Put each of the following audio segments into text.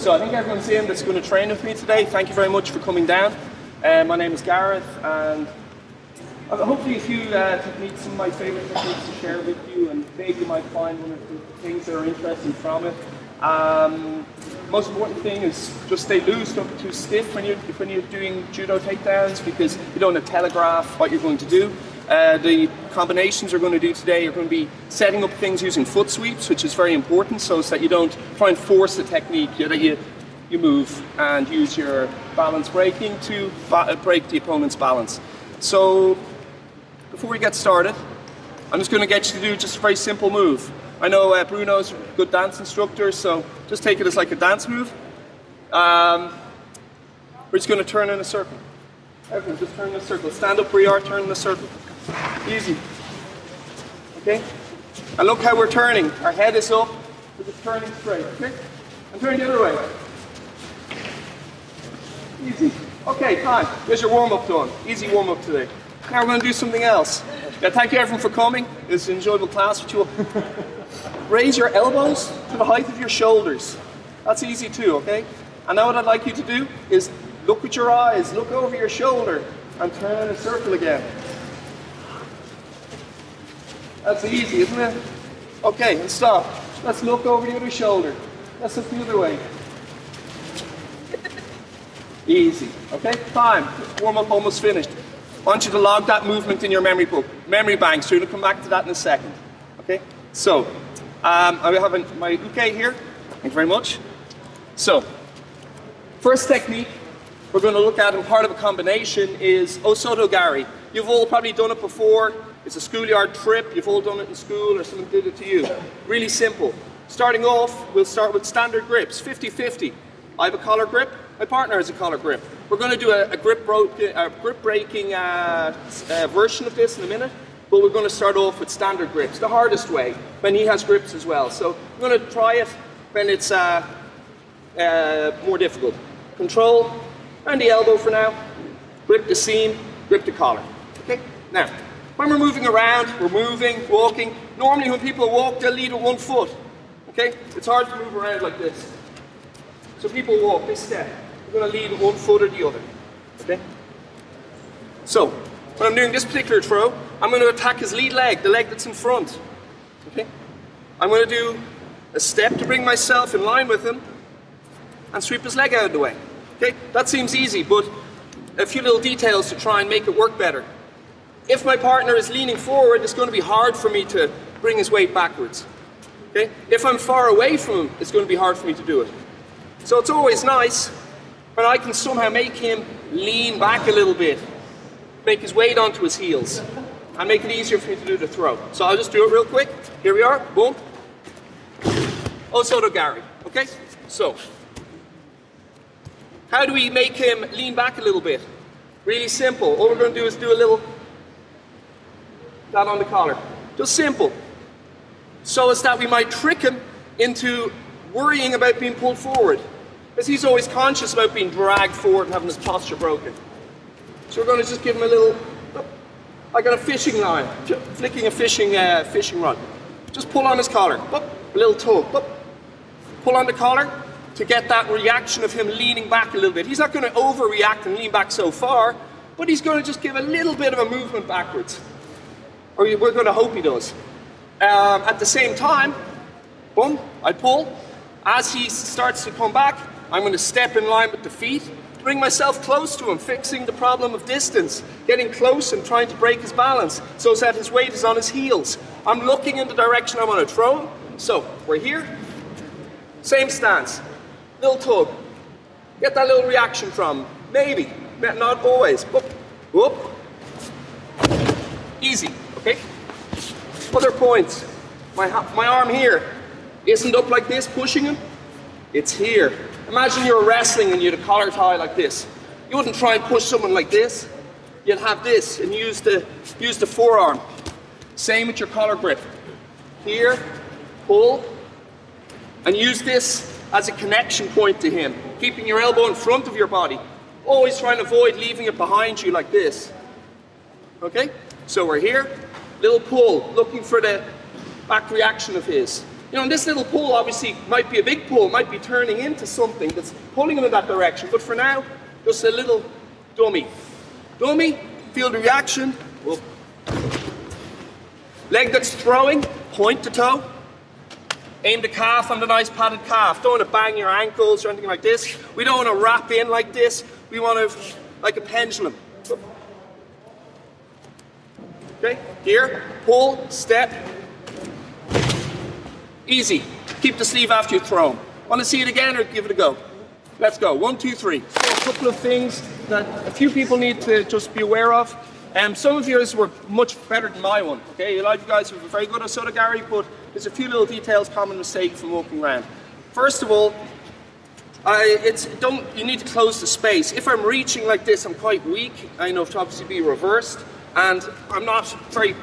So I think everyone's in that's going to train with me today. Thank you very much for coming down. My name is Gareth, and hopefully a few techniques, some of my favourite techniques to share with you, and maybe you might find one or two things that are interesting from it. Most important thing is just stay loose, don't be too stiff when you're doing judo takedowns, because you don't want to telegraph what you're going to do. The combinations we're going to do today are going to be setting up things using foot sweeps, which is very important, so that you don't try and force the technique, that you move and use your balance breaking to break the opponent's balance. So before we get started, I'm just going to get you to do just a very simple move. I know Bruno's a good dance instructor, so just take it as like a dance move. We're just going to turn in a circle. Everyone, just turn in a circle. Stand up where you are, turn in a circle. Easy. Okay? And look how we're turning. Our head is up, we're just turning straight. Okay? And turn the other way. Easy. Okay, time. There's your warm-up done. Easy warm-up today. Now we're going to do something else. Yeah, thank you everyone for coming. It's an enjoyable class with you. Raise your elbows to the height of your shoulders. That's easy too, okay? And now what I'd like you to do is look with your eyes, look over your shoulder, and turn in a circle again. That's easy, isn't it? Okay, and stop. Let's look over the other shoulder. Let's look the other way. Easy. Okay, time. Warm up almost finished. I want you to log that movement in your memory book, memory bank. So we're going to come back to that in a second. Okay, so I have my uke here. Thank you very much. So, first technique we're going to look at in part of a combination is Osoto gari. You've all probably done it before. It's a schoolyard trip. You've all done it in school, or someone did it to you. Really simple. Starting off, we'll start with standard grips, 50-50. I have a collar grip. My partner has a collar grip. We're going to do a grip breaking version of this in a minute, but we're going to start off with standard grips, the hardest way, when he has grips as well. So we're going to try it when it's more difficult. Control, and the elbow for now. Grip the seam, grip the collar. Okay? Now, when we're moving around, we're moving, walking. Normally when people walk, they'll lead with one foot. Okay? It's hard to move around like this. So people walk, they step. We're going to lead with one foot or the other. Okay? So, when I'm doing this particular throw, I'm going to attack his lead leg, the leg that's in front. Okay? I'm going to do a step to bring myself in line with him and sweep his leg out of the way. Okay? That seems easy, but a few little details to try and make it work better. If my partner is leaning forward, it's going to be hard for me to bring his weight backwards. Okay? If I'm far away from him, it's going to be hard for me to do it. So it's always nice when I can somehow make him lean back a little bit, make his weight onto his heels, and make it easier for me to do the throw. So I'll just do it real quick. Here we are. Boom. Osoto gari. Okay? So, how do we make him lean back a little bit? Really simple. All we're going to do is do a little that on the collar. Just simple. So as that we might trick him into worrying about being pulled forward, because he's always conscious about being dragged forward and having his posture broken. So we're going to just give him a little, I got a fishing line, flicking a fishing rod. Just pull on his collar, a little tug, pull on the collar to get that reaction of him leaning back a little bit. He's not going to overreact and lean back so far, but he's going to just give a little bit of a movement backwards. Or we're going to hope he does. At the same time, boom, I pull. As he starts to come back, I'm going to step in line with the feet, bring myself close to him, fixing the problem of distance, getting close and trying to break his balance so that his weight is on his heels. I'm looking in the direction I want to throw him. So, we're here. Same stance. Little tug. Get that little reaction from him. Maybe. Not always. Whoop. Whoop. Easy. Okay? Other points. My arm here isn't up like this, pushing him. It's here. Imagine you're wrestling and you had a collar tie like this. You wouldn't try and push someone like this. You'd have this and use the forearm. Same with your collar grip. Here, pull, and use this as a connection point to him, keeping your elbow in front of your body. Always trying to avoid leaving it behind you like this. Okay? So we're here, little pull, looking for the back reaction of his. You know, and this little pull obviously might be a big pull, might be turning into something that's pulling him in that direction. But for now, just a little dummy. Dummy, feel the reaction. Whoop. Leg that's throwing, point to toe. Aim the calf on the nice padded calf. Don't want to bang your ankles or anything like this. We don't want to wrap in like this. We want to, like a pendulum. Okay, here, pull, step. Easy. Keep the sleeve after you throw them. Want to see it again or give it a go? Let's go. 1, 2, 3. So a couple of things that a few people need to just be aware of. Some of yours were much better than my one. Okay, a lot of you guys have a very good Osoto gari, but there's a few little details, common mistakes from walking around. First of all, you need to close the space. If I'm reaching like this, I'm quite weak. I know to obviously be reversed, and I'm not very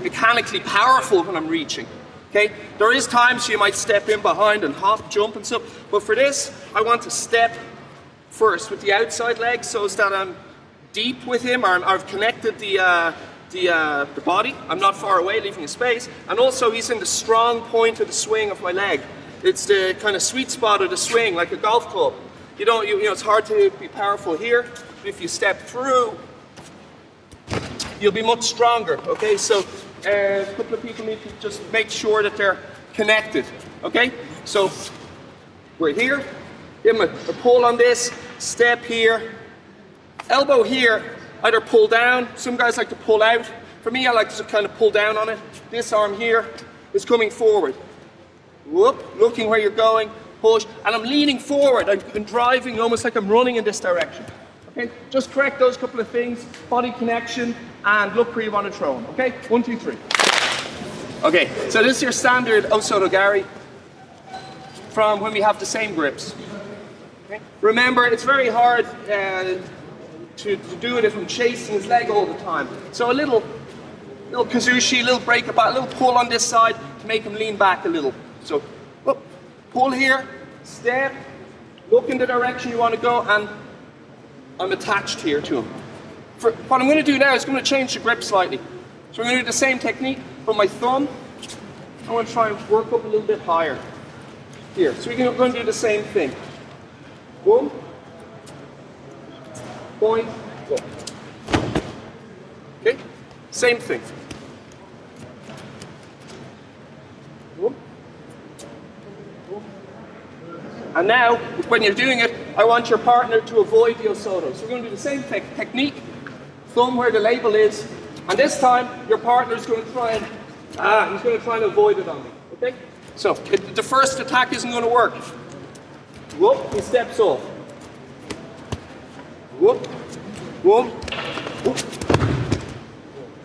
mechanically powerful when I'm reaching. Okay, there is times you might step in behind and hop, jump and stuff, but for this, I want to step first with the outside leg so that I'm deep with him, or I've connected the body. I'm not far away, leaving a space, and also he's in the strong point of the swing of my leg. It's the kind of sweet spot of the swing, like a golf club. You know, it's hard to be powerful here, but if you step through, you'll be much stronger. Okay, so a couple of people need to just make sure that they're connected. Okay, so we're here. Give them a pull on this. Step here. Elbow here. Either pull down. Some guys like to pull out. For me, I like to kind of pull down on it. This arm here is coming forward. Whoop, looking where you're going. Push, and I'm leaning forward. I'm driving almost like I'm running in this direction. Okay, just correct those couple of things. Body connection, and look where you want to throw them. Okay, 1, 2, 3. Okay, so this is your standard Osoto gari from when we have the same grips. Okay. Remember, it's very hard to do it if I'm chasing his leg all the time. So a little kazushi, little break about, a little pull on this side to make him lean back a little. So, whoop, pull here, step, look in the direction you want to go, and I'm attached here to him. What I'm going to do now is going to change the grip slightly. So I'm going to do the same technique, but my thumb, I want to try and work up a little bit higher. Here, so we're going to do the same thing. Boom, point, go. Okay, same thing. Boom. And now, when you're doing it, I want your partner to avoid the Osoto. So we're going to do the same technique, thumb where the label is, and this time your partner is going to try and he's going to try and avoid it on me. Okay? So the first attack isn't going to work. Whoop, he steps off. Whoop, whoop, whoop.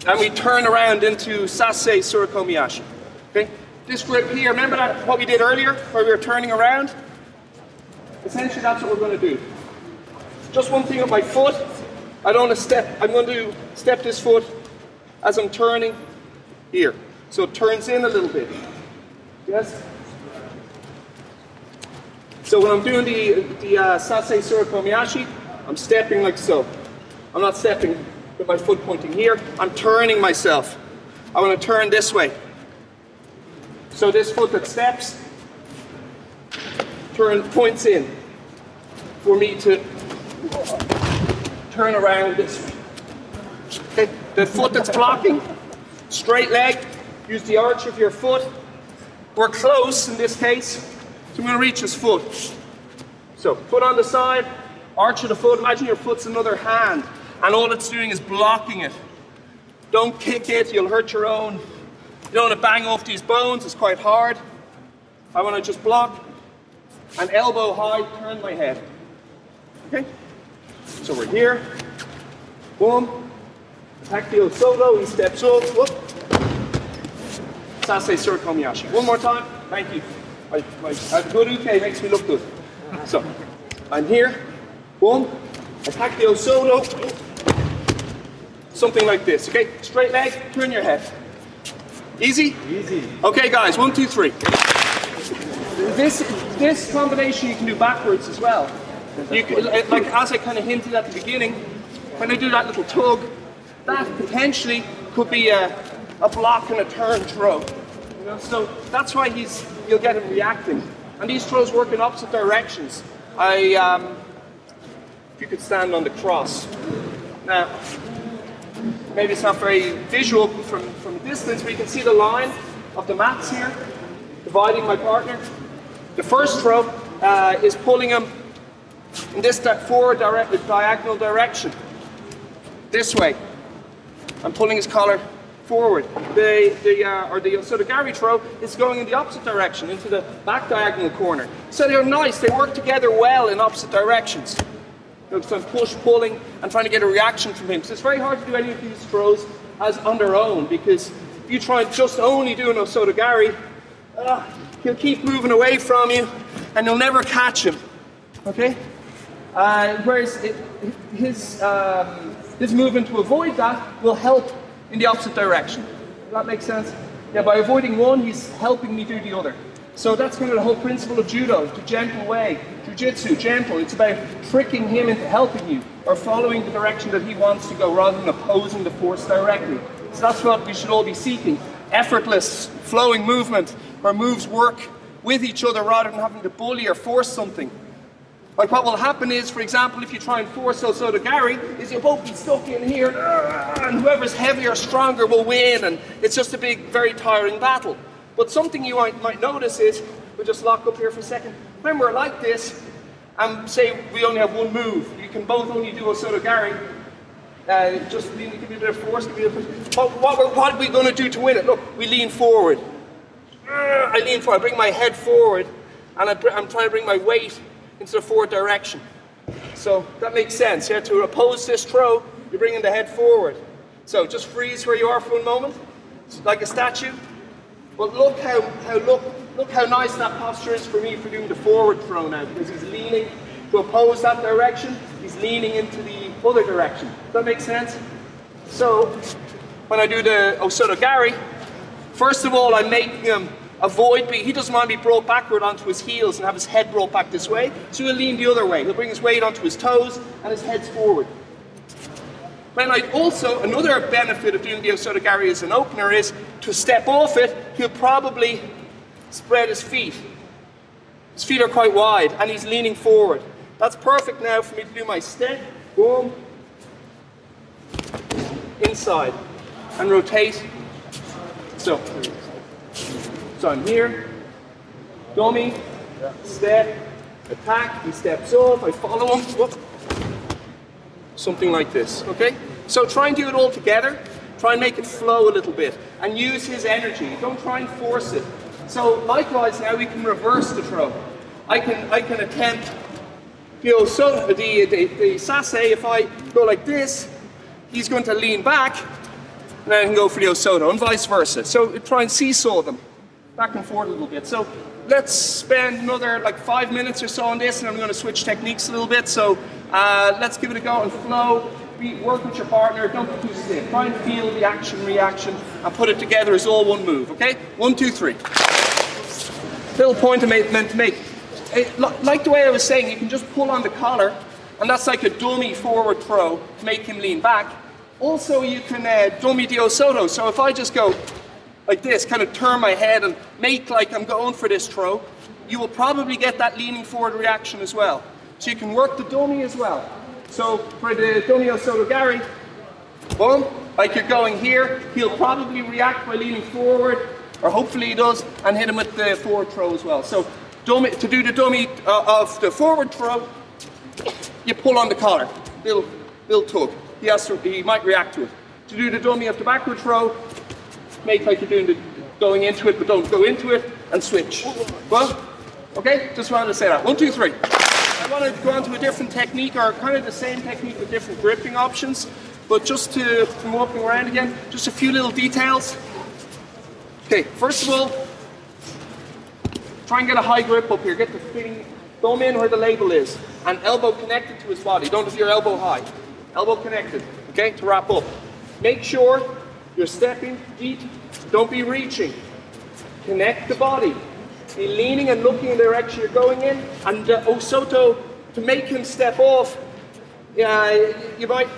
And we turn around into Sasei Surikomiyashi. Okay? This grip here, remember that what we did earlier, where we were turning around? Essentially, that's what we're going to do. Just one thing with my foot. I don't want to step. I'm going to step this foot as I'm turning here. So it turns in a little bit. Yes? So when I'm doing the Sasei Surikomiyashi, I'm stepping like so. I'm not stepping with my foot pointing here. I'm turning myself. I want to turn this way. So this foot that steps, points in for me to turn around this way. Okay. The foot that's blocking, straight leg, use the arch of your foot. We're close in this case, so I'm going to reach his foot. So foot on the side, arch of the foot. Imagine your foot's another hand, and all it's doing is blocking it. Don't kick it, you'll hurt your own. You don't want to bang off these bones, it's quite hard. I want to just block and elbow high, turn my head. Okay? So we're here. Boom. Attack the Osoto, he steps up. Whoop. Sasei Surikomiyashi. One more time. Thank you. My good uke makes me look good. So, I'm here. Boom. Attack the Osoto. Something like this. Okay? Straight leg, turn your head. Easy? Easy. Okay, guys. 1, 2, 3. This combination you can do backwards as well. You can, like as I kind of hinted at the beginning, when I do that little tug, that potentially could be a block and a turn throw. You know? So that's why you'll get him reacting. And these throws work in opposite directions. If you could stand on the cross. Now, maybe it's not very visual from a distance, but you can see the line of the mats here, dividing my partner. The first throw is pulling him in this forward diagonal direction, this way. I'm pulling his collar forward. The Osoto gari throw is going in the opposite direction, into the back diagonal corner. So they're nice, they work together well in opposite directions. So I'm pulling, and trying to get a reaction from him. So it's very hard to do any of these throws as on their own, because if you try just only do an Osoto gari, he'll keep moving away from you, and you'll never catch him. Okay? Whereas his movement to avoid that will help in the opposite direction. Does that make sense? Yeah, by avoiding one, he's helping me do the other. So that's kind of the whole principle of judo, the gentle way. Jiu-jitsu, gentle. It's about tricking him into helping you, or following the direction that he wants to go, rather than opposing the force directly. So that's what we should all be seeking. Effortless, flowing movement, where moves work with each other rather than having to bully or force something. Like what will happen is, for example, if you try and force Osoto gari, is you'll both be stuck in here, and whoever's heavier or stronger will win, and it's just a big, very tiring battle. But something you might notice is, we'll just lock up here for a second, when we're like this, and say we only have one move, you can both only do Osoto gari, just give me a bit of force, give me a bit of, what are we going to do to win it? Look, we lean forward. I lean forward, I bring my head forward, and I'm trying to bring my weight into the forward direction. So that makes sense. Yeah? To oppose this throw, you're bringing the head forward. So just freeze where you are for a moment, like a statue. But look how nice that posture is for me for doing the forward throw now, because he's leaning to oppose that direction. He's leaning into the other direction. Does that make sense? So when I do the Osoto gari, first of all, I'm making him avoid he doesn't want to be brought backward onto his heels and have his head brought back this way, so he'll lean the other way. He'll bring his weight onto his toes and his head's forward. When another benefit of doing the Osoto gari as an opener is to step off it, he'll probably spread his feet. His feet are quite wide and he's leaning forward. That's perfect now for me to do my step, boom, inside, and rotate. So I'm here, dummy, step, attack, he steps off, I follow him, whoop. Something like this, okay? So try and do it all together, try and make it flow a little bit, and use his energy, don't try and force it. So likewise now we can reverse the throw. I can attempt, so the sase, if I go like this, he's going to lean back, and I can go for the Osoto, and vice versa. So try and seesaw them, back and forth a little bit. So let's spend another like 5 minutes or so on this, and I'm going to switch techniques a little bit. So let's give it a go and flow. Work with your partner, don't be too stiff. Try and feel the action, reaction, and put it together as all one move, okay? 1, 2, 3. Little point I meant to make. Like the way I was saying, you can just pull on the collar, and that's like a dummy forward throw to make him lean back. Also, you can dummy the Osoto. So if I just go like this, kind of turn my head and make like I'm going for this throw, you will probably get that leaning forward reaction as well. So you can work the dummy as well. So for the dummy Osoto gari, boom, like you're going here, he'll probably react by leaning forward, or hopefully he does, and hit him with the forward throw as well. So to do the dummy of the forward throw, you pull on the collar, little tug. He might react to it. To do the dummy of the backward throw, make like you're going into it, but don't go into it, and switch. Well, okay, just wanted to say that. 1, 2, 3. I want to go on to a different technique, or kind of the same technique with different gripping options, but just to walking around again, just a few little details. Okay, first of all, try and get a high grip up here. Get the thumb in where the label is, and elbow connected to his body. Don't have your elbow high. Elbow connected, okay, to wrap up. Make sure you're stepping deep. Don't be reaching. Connect the body. Be leaning and looking in the direction you're going in. And Osoto, to make him step off, you might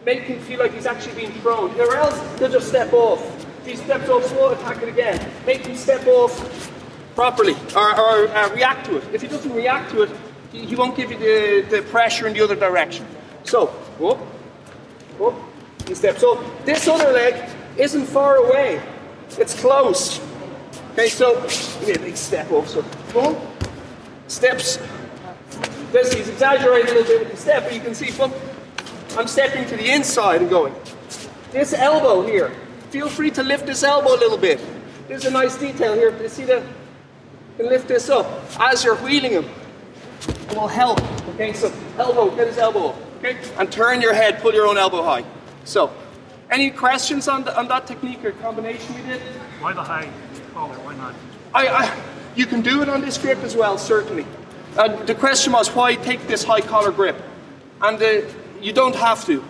make him feel like he's actually being thrown. Or else he'll just step off. If he steps off slow, attack it again. Make him step off properly, or react to it. If he doesn't react to it, he won't give you the pressure in the other direction. So, whoop, whoop, he steps up. This other leg isn't far away. It's close. Okay, so give me a big step off. So, boom, steps. He's exaggerating a little bit with the step, but you can see, boom, I'm stepping to the inside and going. This elbow here, feel free to lift this elbow a little bit. There's a nice detail here. You see that? You can lift this up as you're wheeling him. It will help. Okay, so elbow, get his elbow up. Okay, and turn your head, pull your own elbow high. So, any questions on that technique or combination we did? Why the high collar? Why not? You can do it on this grip as well, certainly. The question was, why take this high collar grip? And you don't have to.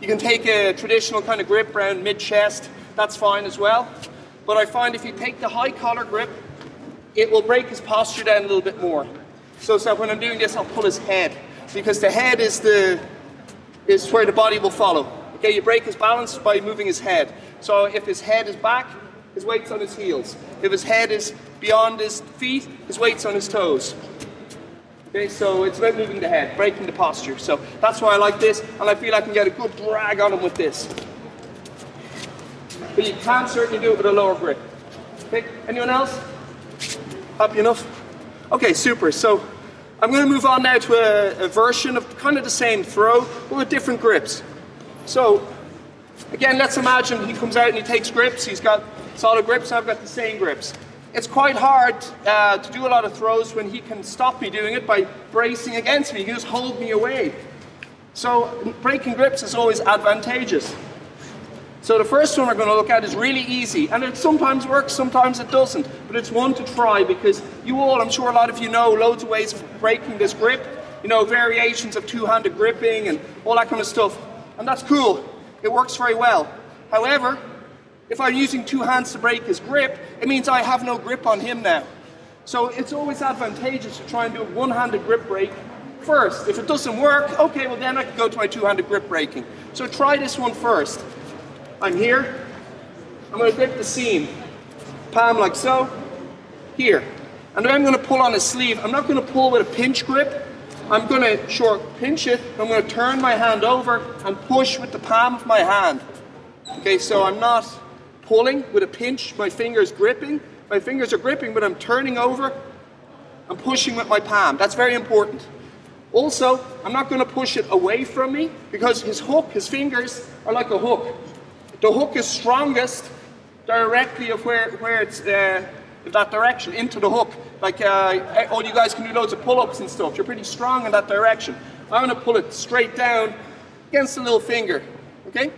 You can take a traditional kind of grip around mid-chest. That's fine as well. But I find if you take the high collar grip, it will break his posture down a little bit more. So when I'm doing this, I'll pull his head, because the head is where the body will follow. Okay, you break his balance by moving his head. So if his head is back, his weight's on his heels. If his head is beyond his feet, his weight's on his toes. Okay, so it's about moving the head, breaking the posture. So that's why I like this, and I feel I can get a good drag on him with this. But you can certainly do it with a lower grip. Okay, anyone else? Happy enough? Okay, super. So I'm going to move on now to a version of kind of the same throw, but with different grips. So again, let's imagine he comes out and he takes grips. He's got solid grips, I've got the same grips. It's quite hard to do a lot of throws when he can stop me doing it by bracing against me. He can just hold me away. So breaking grips is always advantageous. So the first one we're going to look at is really easy, and it sometimes works, sometimes it doesn't, but it's one to try, because you all, I'm sure a lot of you know, loads of ways of breaking this grip, you know, variations of two-handed gripping and all that kind of stuff, and that's cool. It works very well. However, if I'm using two hands to break his grip, it means I have no grip on him now. So it's always advantageous to try and do a one-handed grip break first. If it doesn't work, okay, well then I can go to my two-handed grip breaking. So try this one first. I'm here, I'm going to grip the seam, palm like so, here. And then I'm going to pull on his sleeve. I'm not going to pull with a pinch grip, I'm going to short pinch it, I'm going to turn my hand over and push with the palm of my hand. Okay, so I'm not pulling with a pinch, my fingers gripping. My fingers are gripping, but I'm turning over, I'm pushing with my palm. That's very important. Also, I'm not going to push it away from me, because his hook, his fingers are like a hook. The hook is strongest directly of where it's in that direction, into the hook. Like all you guys can do loads of pull-ups and stuff. You're pretty strong in that direction. I'm going to pull it straight down against the little finger. Okay?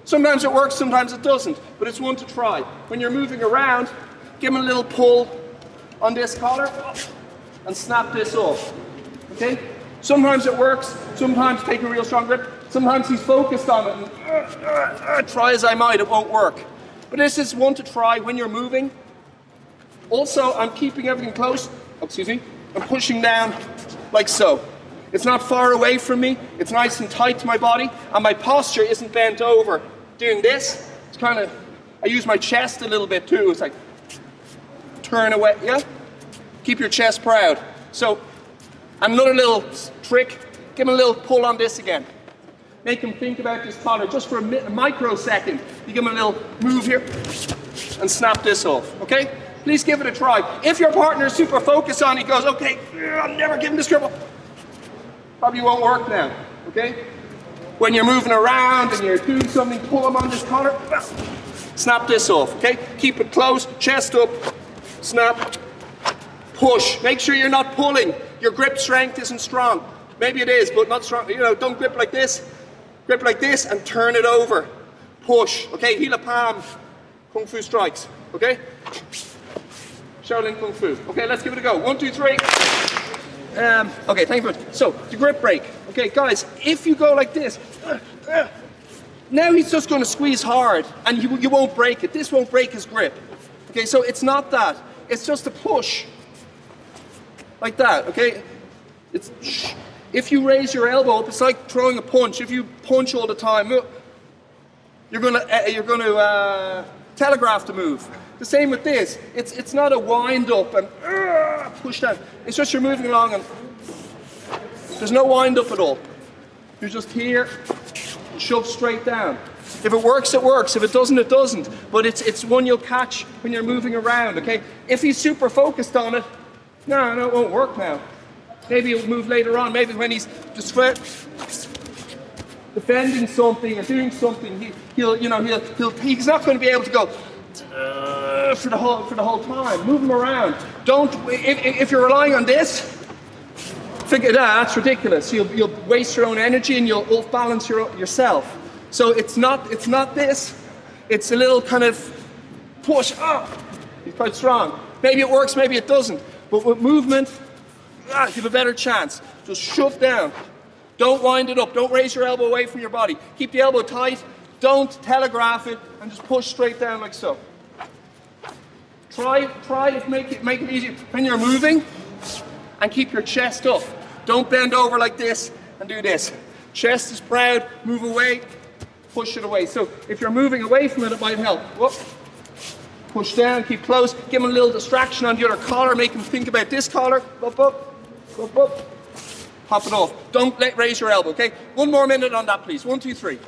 Sometimes it works, sometimes it doesn't, but it's one to try. When you're moving around, give him a little pull on this collar and snap this off. Okay? Sometimes it works, sometimes take a real strong grip, sometimes he's focused on it and try as I might, it won't work. But this is one to try when you're moving. Also, I'm keeping everything close, I'm pushing down like so. It's not far away from me, it's nice and tight to my body, and my posture isn't bent over. Doing this, it's kind of, I use my chest a little bit too, it's like, turn away, yeah? Keep your chest proud. So, another little trick, give him a little pull on this again. Make him think about this collar just for a microsecond. You give him a little move here and snap this off, okay? Please give it a try. If your partner is super focused on it, he goes, okay, I'm never giving this grip up. Probably won't work now, okay? When you're moving around and you're doing something, pull him on this collar, snap this off, okay? Keep it close, chest up, snap, push. Make sure you're not pulling. Your grip strength isn't strong. Maybe it is, but not strong. You know, don't grip like this. Grip like this and turn it over. Push, okay? Heel of palm, Kung Fu strikes, okay? Shaolin Kung Fu. Okay, let's give it a go. 1, 2, 3. Okay, thank you very much. So, the grip break. Okay, guys, if you go like this, now he's just going to squeeze hard, and you won't break it. This won't break his grip. Okay, so it's not that. It's just a push. Like that, okay? It's, if you raise your elbow up, it's like throwing a punch. If you punch all the time, you're gonna telegraph the move. The same with this. It's not a wind up and push down. It's just you're moving along and there's no wind up at all. You're just here, shove straight down. If it works, it works. If it doesn't, it doesn't. But it's one you'll catch when you're moving around, okay? If he's super focused on it, no, it won't work now. Maybe it'll move later on. Maybe when he's just defending something and doing something, he's not going to be able to go for the whole time. Move him around. Don't. If you're relying on this, figure that's ridiculous. You'll waste your own energy and you'll off-balance yourself. So it's not this. It's a little kind of push up. He's quite strong. Maybe it works, maybe it doesn't. But with movement, you have a better chance. Just shove down. Don't wind it up. Don't raise your elbow away from your body. Keep the elbow tight. Don't telegraph it and just push straight down like so. Try to make it easier when you're moving and keep your chest up. Don't bend over like this and do this. Chest is proud, move away, push it away. So if you're moving away from it, it might help. Whoop. Push down, keep close, give him a little distraction on the other collar, make him think about this collar. Up, up, up, up. Pop it off. Don't raise your elbow, okay? 1 more minute on that, please. 1, 2, 3.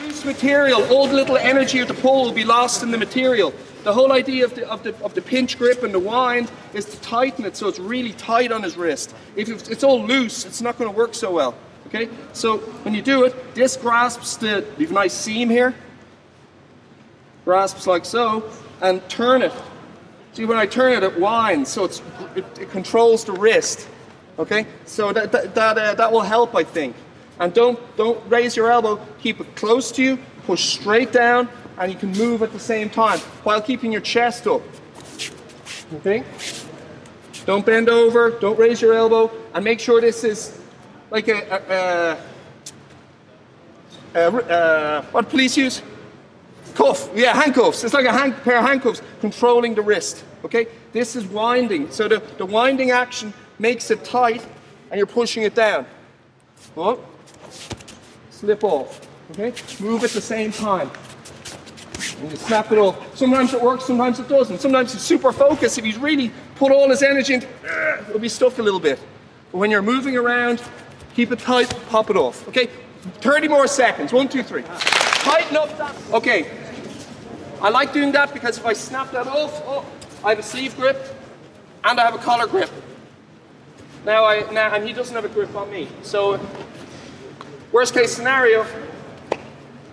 Loose material, all the little energy of the pull will be lost in the material. The whole idea of the pinch grip and the wind is to tighten it so it's really tight on his wrist. If it's all loose, it's not going to work so well, okay? So when you do it, this grasps you have a nice seam here. Grasps like so, and turn it. See, when I turn it, it winds, so it controls the wrist. Okay, so that will help, I think. And don't raise your elbow. Keep it close to you. Push straight down, and you can move at the same time while keeping your chest up. Okay. Don't bend over. Don't raise your elbow, and make sure this is like what police use? Cuff. Yeah, handcuffs. It's like a pair of handcuffs controlling the wrist. Okay. This is winding. So the winding action makes it tight, and you're pushing it down. Oh, slip off. Okay, move at the same time, and you snap it off. Sometimes it works, sometimes it doesn't. Sometimes he's super focused. If he's really put all his energy into, it'll be stuck a little bit. But when you're moving around, keep it tight, pop it off. Okay, 30 more seconds. 1, 2, 3. Tighten up that. Okay, I like doing that because if I snap that off, I have a sleeve grip and I have a collar grip. Now and he doesn't have a grip on me. So, worst case scenario,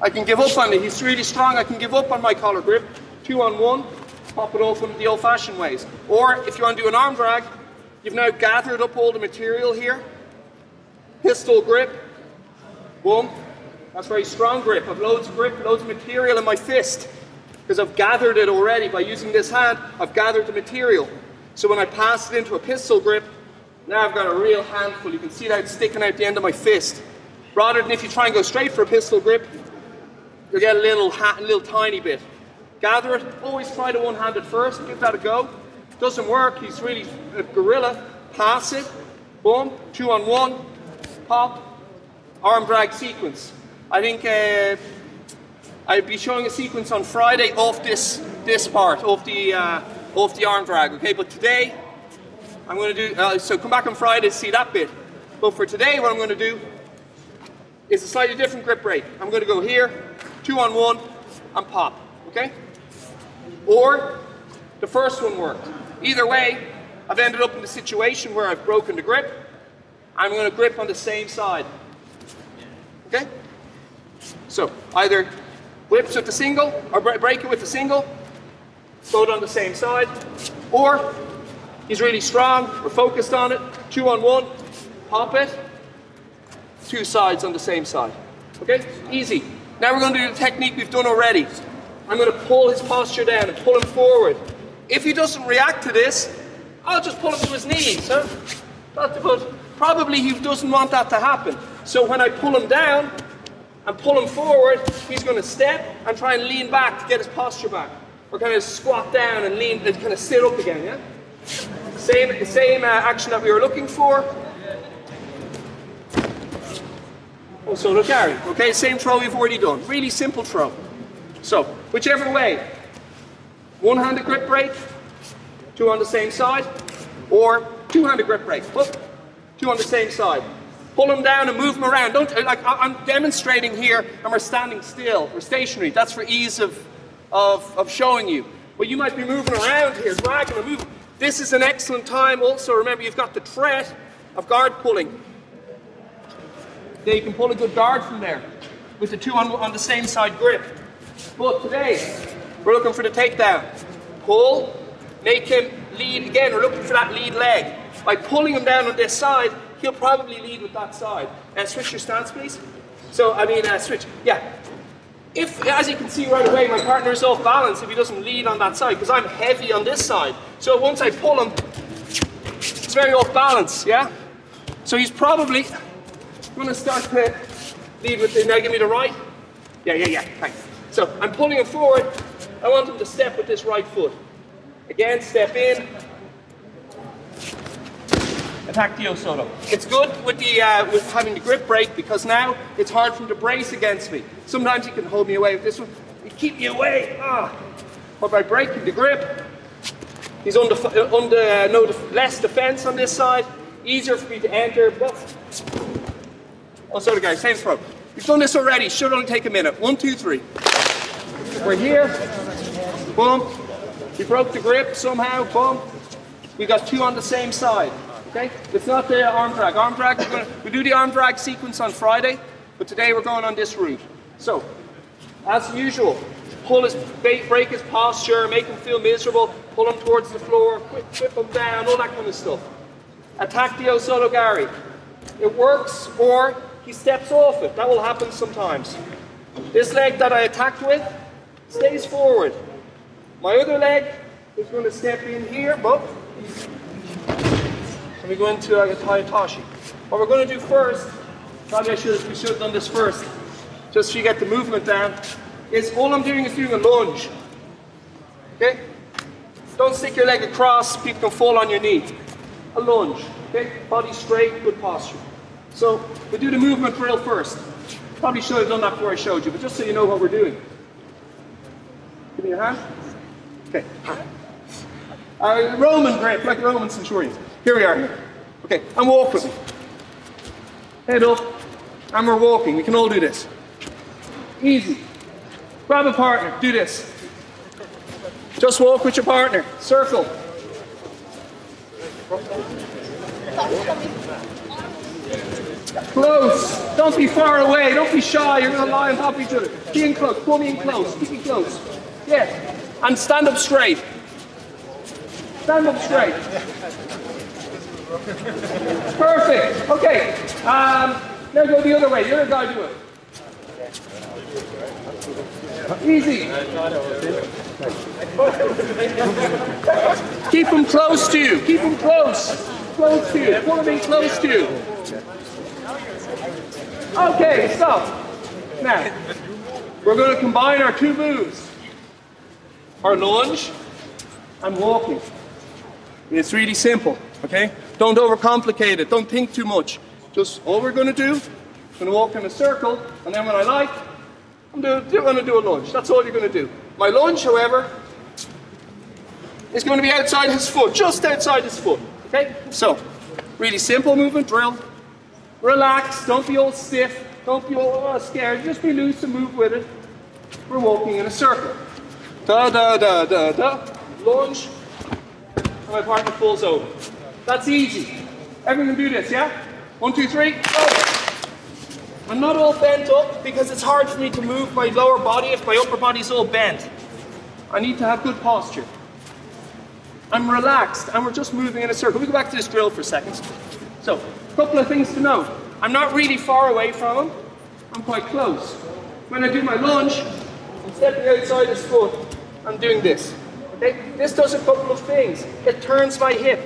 I can give up on it. He's really strong. I can give up on my collar grip. 2 on 1, pop it off in the old-fashioned ways. Or if you want to do an arm drag, you've now gathered up all the material here. Pistol grip. Boom. That's very strong grip. I've loads of grip, loads of material in my fist because I've gathered it already. By using this hand, I've gathered the material. So when I pass it into a pistol grip, now I've got a real handful. You can see that it's sticking out the end of my fist. Rather than if you try and go straight for a pistol grip, you'll get a little tiny bit. Gather it. Always try the one-handed first. Give that a go. Doesn't work. He's really a gorilla. Pass it. Boom. 2 on 1. Pop. Arm drag sequence. I think I'll be showing a sequence on Friday off this part, off the arm drag. Okay, but today I'm going to do, so come back on Friday to see that bit. But for today, what I'm going to do is a slightly different grip rate. I'm going to go here, 2 on 1, and pop, okay? Or the first one worked. Either way, I've ended up in the situation where I've broken the grip. I'm going to grip on the same side, okay? So either whips with the single, or break it with the single, both on the same side, or he's really strong, we're focused on it, 2 on 1, pop it, 2 sides on the same side. Okay, easy. Now we're going to do the technique we've done already. I'm going to pull his posture down and pull him forward. If he doesn't react to this, I'll just pull him to his knees. Huh? But probably he doesn't want that to happen. So when I pull him down and pull him forward, he's going to step and try and lean back to get his posture back. Or kind of squat down and lean and kind of sit up again, yeah? Same action that we were looking for. Osoto gari. Okay, same throw we've already done. Really simple throw. So, whichever way, One-handed grip break, two on the same side, or two-handed grip break. Whoop, two on the same side. Pull them down and move them around. Don't, like I'm demonstrating here and we're standing still, we're stationary. That's for ease of showing you. But you might be moving around here, dragging and moving. This is an excellent time also. Remember, you've got the threat of guard pulling. Yeah, you can pull a good guard from there with the two on the same side grip. But today, we're looking for the takedown. Pull, make him lead. Again, we're looking for that lead leg. By pulling him down on this side, he'll probably lead with that side. Switch your stance, please. So, switch. Yeah. If, as you can see right away, my partner is off balance if he doesn't lead on that side, because I'm heavy on this side. So once I pull him, it's very off balance, yeah? So he's probably going to start to lead with the, now give me the right. Yeah, thanks. So I'm pulling him forward. I want him to step with this right foot. Again, step in. Attack the Osoto. It's good with the with having the grip break because now it's hard for him to brace against me. Sometimes he can hold me away with this one. He keep me away. But by breaking the grip, he's under less defense on this side. Easier for me to enter. But Osoto guys, same throw. We've done this already. Should only take a minute. 1, 2, 3. We're here. Boom. We broke the grip somehow. Boom. We got two on the same side. Okay? It's not the arm drag. Arm drag, we do the arm drag sequence on Friday, but today we're going on this route. So, as usual, pull his, break his posture, make him feel miserable, pull him towards the floor, whip him down, all that kind of stuff. Attack the Osoto gari. It works, or he steps off it. That will happen sometimes. This leg that I attacked with stays forward. My other leg is going to step in here, but we go into a Taiyatashi. What we're going to do first, probably we should have done this first, just so you get the movement down, is all I'm doing is doing a lunge. Okay? Don't stick your leg across, people can fall on your knee. A lunge. Okay? Body straight, good posture. So we do the movement drill first. Probably should have done that before I showed you, but just so you know what we're doing. Give me your hand. Okay. Roman grip, like Roman centurions. Here we are. Okay, I'm walking. Head up, and we're walking. We can all do this. Easy. Grab a partner, do this. Just walk with your partner. Circle. Close. Don't be far away. Don't be shy. You're going to lie on top of each other. Be in close. Pull me in close. Keep me close. Yeah. And stand up straight. Stand up straight. Perfect. Okay. Now go the other way. The other guy do it. Easy. Keep him close to you. Keep him close. Close to you. Pull him in close to you. Okay, stop. Now, we're going to combine our two moves. Our lunge and walking. It's really simple, okay? Don't overcomplicate it. Don't think too much. Just all we're going to do, I'm going to walk in a circle, and then when I like, I'm going to do a lunge. That's all you're going to do. My lunge, however, is going to be outside his foot, just outside his foot, okay? So, really simple movement drill. Relax, don't be all stiff, don't be all scared, just be loose and move with it. We're walking in a circle. Da da da da da, lunge, and my partner falls over. That's easy. Everyone do this, yeah? 1, 2, 3, go. I'm not all bent up because it's hard for me to move my lower body if my upper body's all bent. I need to have good posture. I'm relaxed and we're just moving in a circle. We go back to this drill for a second. So, a couple of things to note. I'm not really far away from him. I'm quite close. When I do my lunge, I'm stepping outside his foot. I'm doing this. Okay? This does a couple of things. It turns my hip.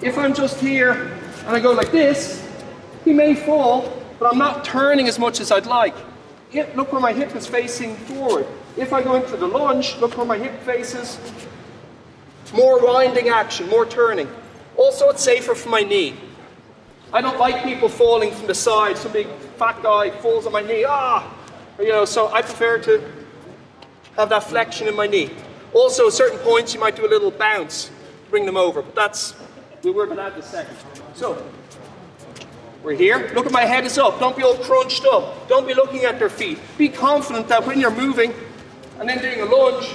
If I'm just here and I go like this, he may fall, but I'm not turning as much as I'd like. Look where my hip is facing forward. If I go into the lunge, look where my hip faces. More winding action, more turning. Also, it's safer for my knee. I don't like people falling from the side. Some big fat guy falls on my knee. You know, so I prefer to have that flexion in my knee. Also, at certain points, you might do a little bounce, bring them over, but we'll work on that in a second. So, we're here. Look at my head is up. Don't be all crunched up. Don't be looking at their feet. Be confident that when you're moving and then doing a lunge,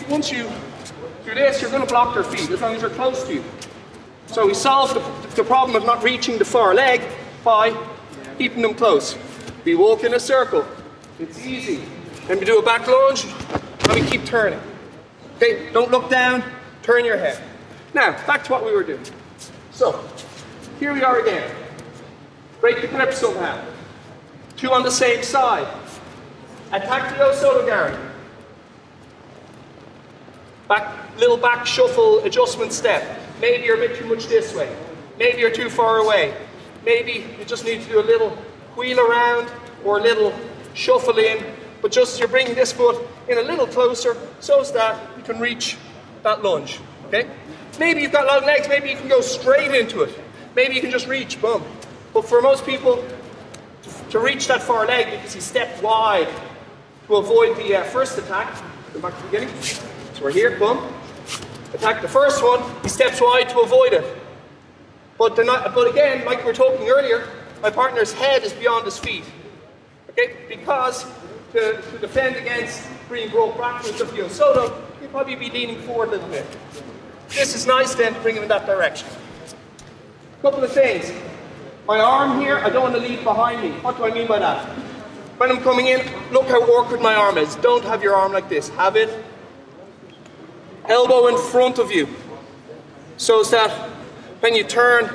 once you do this, you're going to block their feet as long as you're close to you. So we solve the problem of not reaching the far leg by keeping them close. We walk in a circle. It's easy. Then we do a back lunge and we keep turning. Okay, don't look down, turn your head. Now, back to what we were doing. So, here we are again. Break the grip somehow. 2 on the same side. Attack the Osoto gari. Little back shuffle adjustment step. Maybe you're a bit too much this way. Maybe you're too far away. Maybe you just need to do a little wheel around or a little shuffle in, but just you're bringing this foot in a little closer so that you can reach that lunge. Okay? Maybe you've got long legs, maybe you can go straight into it. Maybe you can just reach, boom. But for most people, to reach that far leg, because you step wide to avoid the first attack. Go back to the beginning. So we're here, boom. Attack the first one, he steps wide to avoid it. But again, like we were talking earlier, my partner's head is beyond his feet. Okay? Because to defend against being brought backwards of the Osoto, you'd probably be leaning forward a little bit. This is nice then to bring him in that direction. Couple of things. My arm here, I don't want to leave behind me. What do I mean by that? When I'm coming in, look how awkward my arm is. Don't have your arm like this. Have it elbow in front of you. So that when you turn,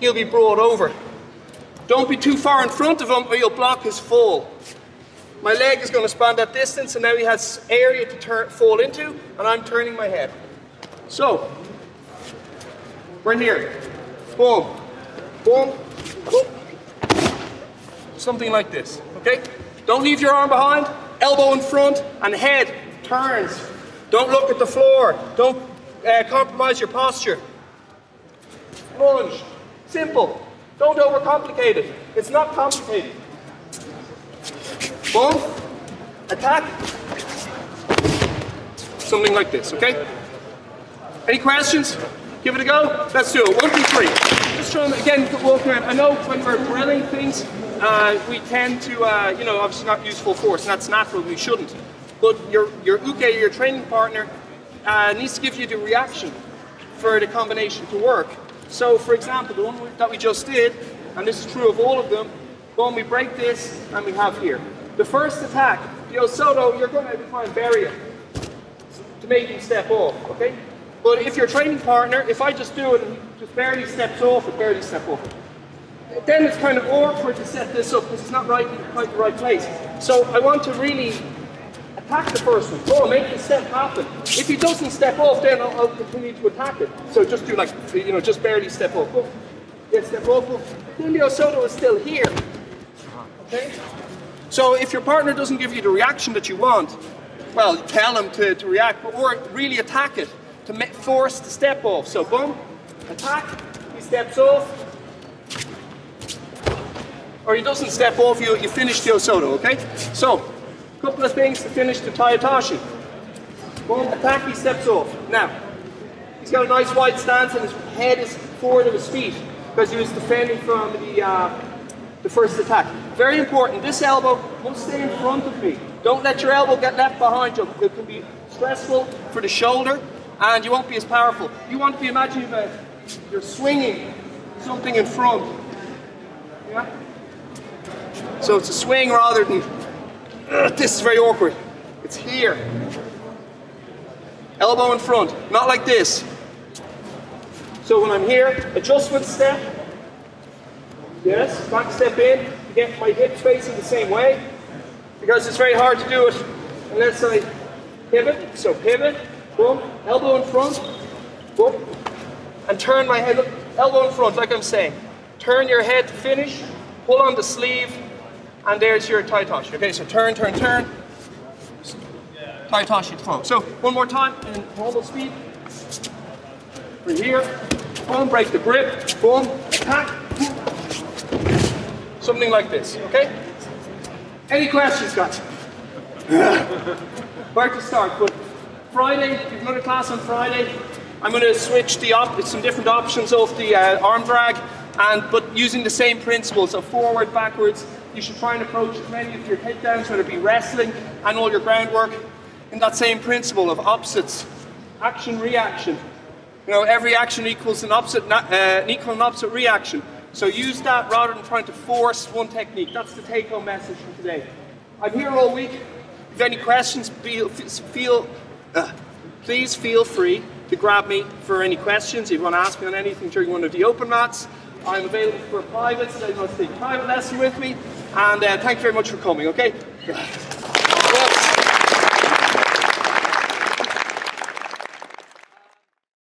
he'll be brought over. Don't be too far in front of him or you'll block his fall. My leg is going to span that distance and now he has area to fall into and I'm turning my head. So, we're here. Boom, boom, boom. Something like this, okay? Don't leave your arm behind, elbow in front, and head turns. Don't look at the floor. Don't compromise your posture. Lunge. Simple. Don't overcomplicate it. It's not complicated. Boom. Attack. Something like this, okay? Any questions? Give it a go? Let's do it. 1, 2, 3. Just try again, walk around. I know when we're drilling things, we tend to, obviously not use full force, and that's natural, we shouldn't. But your uke, your training partner, needs to give you the reaction for the combination to work. So, for example, the one that we just did, and this is true of all of them, when we break this, and we have here. The first attack, the Osoto, you're going to try and bury it to make him step off, okay? But if your training partner, if I just do it and he just barely steps off, or barely step off, then it's kind of awkward to set this up because it's not quite the right place. So I want to really attack the first one. Oh, make the step happen. If he doesn't step off, then I'll continue to attack it. So just do just barely step off. Oh, yeah, step off. Oh. Then the Osoto is still here. Okay? So if your partner doesn't give you the reaction that you want, well, tell him to react, or really attack it, to force the step off. So boom, attack, he steps off, or he doesn't step off, you finish the Osoto, okay? So, a couple of things to finish the Taiyatashi. Boom, attack, he steps off. Now, he's got a nice wide stance and his head is forward of his feet because he was defending from the first attack. Very important, this elbow must stay in front of me. Don't let your elbow get left behind you. It can be stressful for the shoulder and you won't be as powerful. You want to be imagining that you're swinging something in front. Yeah? So it's a swing rather than, this is very awkward. It's here. Elbow in front, not like this. So when I'm here, adjustment step. Yes, back step in, to get my hips facing the same way. Because it's very hard to do it unless I pivot. So pivot, boom, elbow in front, boom, and turn my head, elbow in front, like I'm saying. Turn your head to finish, pull on the sleeve, and there's your Taiyatashi. Okay, so turn, turn, turn. Taiyatashi throw. So one more time in normal speed. We're here, boom, break the grip, boom, attack, boom. Something like this, okay? Any questions, guys? Where to start? But Friday, we have another class on Friday. I'm going to switch some different options of the arm drag, but using the same principles, so forward, backwards. You should try and approach as many of your takedowns, whether it be wrestling and all your groundwork, in that same principle of opposites, action, reaction. You know, every action equals an equal and opposite reaction. So use that rather than trying to force one technique. That's the take-home message from today. I'm here all week. If you have any questions, please feel free to grab me for any questions. If you want to ask me on anything during one of the open mats, I'm available for private, so you want to take a private lesson with me. And thank you very much for coming, okay?